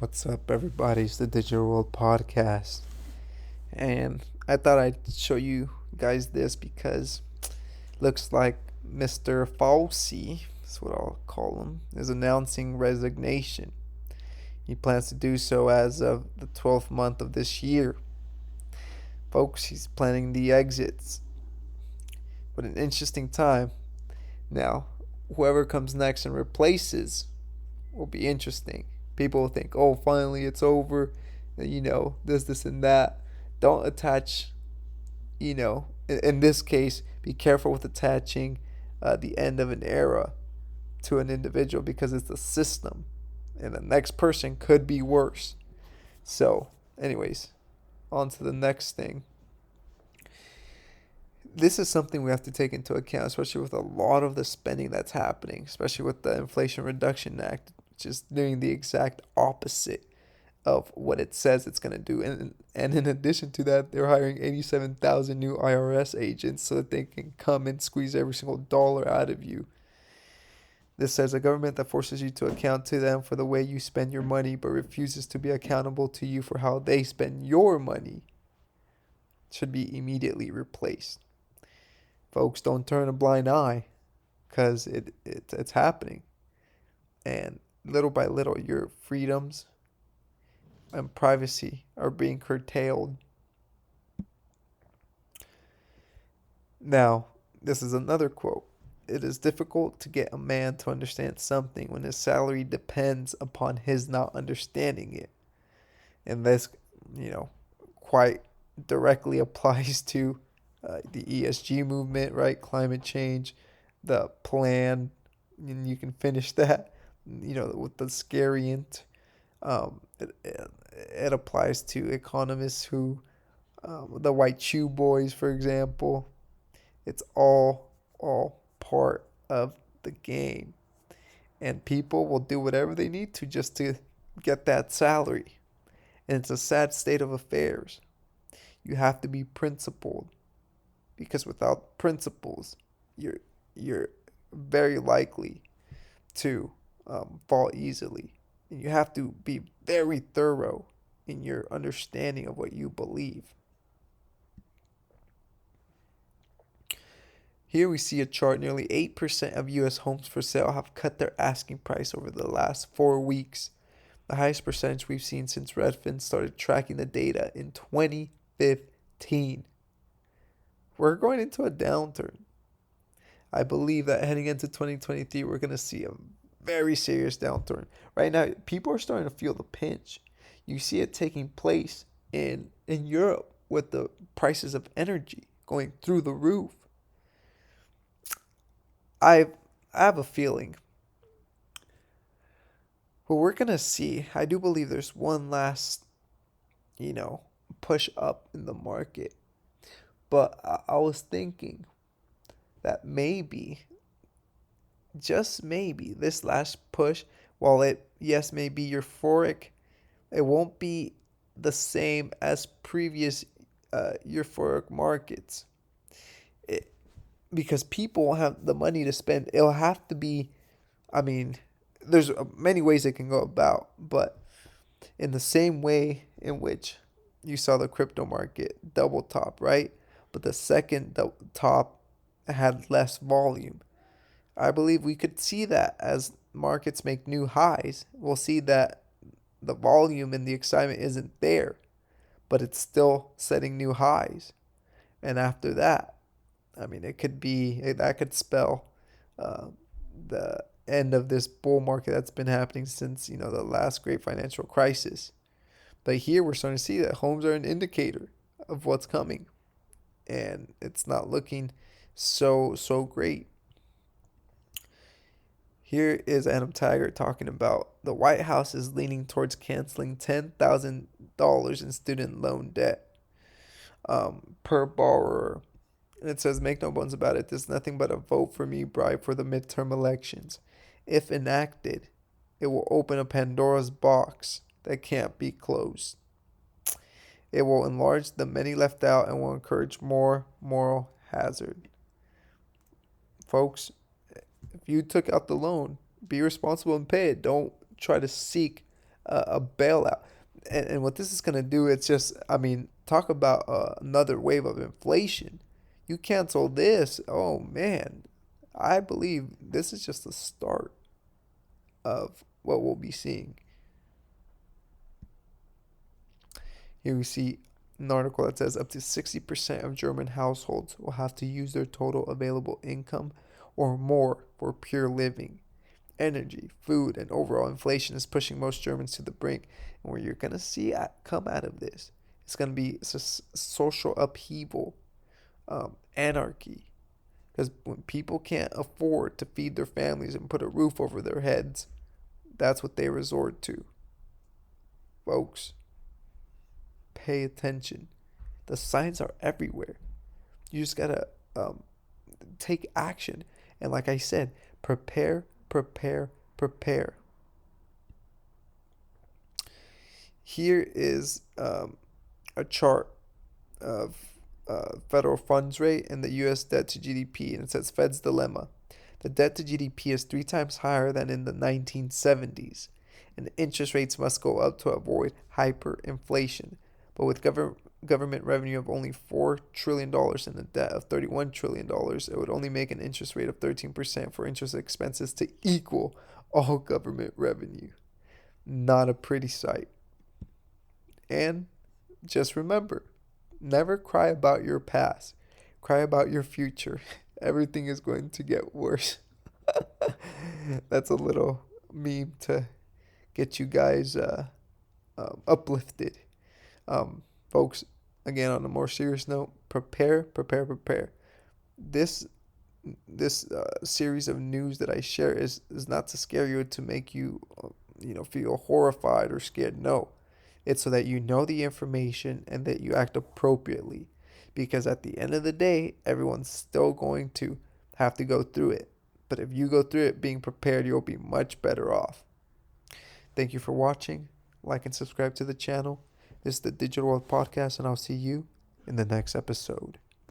What's up, everybody? It's the Digital World Podcast. And I thought I'd show you guys this because looks like Mr. Fauci, that's what I'll call him, is announcing resignation. He plans to do so as of the 12th month of this year. Folks, he's planning the exits. But an interesting time. Now, whoever comes next and replaces will be interesting. People will think, oh, finally it's over, this, and that. Don't attach, in this case, be careful with attaching the end of an era to an individual because it's a system, and the next person could be worse. So, anyways, on to the next thing. This is something we have to take into account, especially with a lot of the spending that's happening, especially with the Inflation Reduction Act, which is doing the exact opposite of what it says it's going to do. And in addition to that, they're hiring 87,000 new IRS agents so that they can come and squeeze every single dollar out of you. This says a government that forces you to account to them for the way you spend your money but refuses to be accountable to you for how they spend your money should be immediately replaced. Folks, don't turn a blind eye because it's happening. And little by little, your freedoms and privacy are being curtailed. Now, this is another quote. It is difficult to get a man to understand something when his salary depends upon his not understanding it. And this, you know, quite directly applies to the ESG movement, right? Climate change, the plan, and you can finish that, with the scariant. It applies to economists who, the white shoe boys, for example. It's all part of the game, and people will do whatever they need to just to get that salary. And it's a sad state of affairs. You have to be principled because without principles, you're very likely to fall easily. And you have to be very thorough in your understanding of what you believe. Here we see a chart. Nearly 8% of U.S. homes for sale have cut their asking price over the last 4 weeks, the highest percentage we've seen since Redfin started tracking the data in 2015. We're going into a downturn. I believe that heading into 2023, we're going to see a very serious downturn. Right now, people are starting to feel the pinch. You see it taking place in Europe with the prices of energy going through the roof. I have a feeling what we're going to see, I do believe there's one last, you know, push up in the market. But I was thinking that maybe, just maybe, this last push, while it, yes, may be euphoric, it won't be the same as previous euphoric markets. It, because people won't have the money to spend. It'll have to be, I mean, there's many ways it can go about, but in the same way in which you saw the crypto market double top, right? But the second top had less volume. I believe we could see that as markets make new highs. We'll see that the volume and the excitement isn't there, but it's still setting new highs. And after that, I mean, that could spell uh, the end of this bull market that's been happening since, the last great financial crisis. But here we're starting to see that homes are an indicator of what's coming, and it's not looking so great. Here is Adam Taggart talking about the White House is leaning towards canceling $10,000 in student loan debt per borrower. And it says, make no bones about it, this is nothing but a vote for me bribe for the midterm elections. If enacted, it will open a Pandora's box that can't be closed. It will enlarge the many left out and will encourage more moral hazard. Folks, if you took out the loan, be responsible and pay it. Don't try to seek a bailout. And what this is going to do, it's just, I mean, talk about another wave of inflation. You cancel this, oh man, I believe this is just the start of what we'll be seeing. Here we see an article that says up to 60% of German households will have to use their total available income or more for pure living. Energy, food, and overall inflation is pushing most Germans to the brink. And what you're going to see come out of this, it's going to be social upheaval, anarchy. Because when people can't afford to feed their families and put a roof over their heads, that's what they resort to. Folks, pay attention. The signs are everywhere. You just gotta take action. And like I said, prepare, prepare, prepare. Here is a chart of federal funds rate and the U.S. debt to GDP, and it says Fed's dilemma. The debt to GDP is 3 times higher than in the 1970s, and interest rates must go up to avoid hyperinflation. But with government revenue of only $4 trillion dollars and a debt of $31 trillion dollars, it would only make an interest rate of 13% for interest expenses to equal all government revenue. Not a pretty sight. And just remember, never cry about your past. Cry about your future. Everything is going to get worse. That's a little meme to get you guys uplifted. Folks, again, on a more serious note, prepare, prepare, prepare. This series of news that I share is not to scare you, to make you feel horrified or scared. No, it's so that you know the information and that you act appropriately. Because at the end of the day, everyone's still going to have to go through it. But if you go through it being prepared, you'll be much better off. Thank you for watching. Like and subscribe to the channel. This is the Digital World Podcast, and I'll see you in the next episode.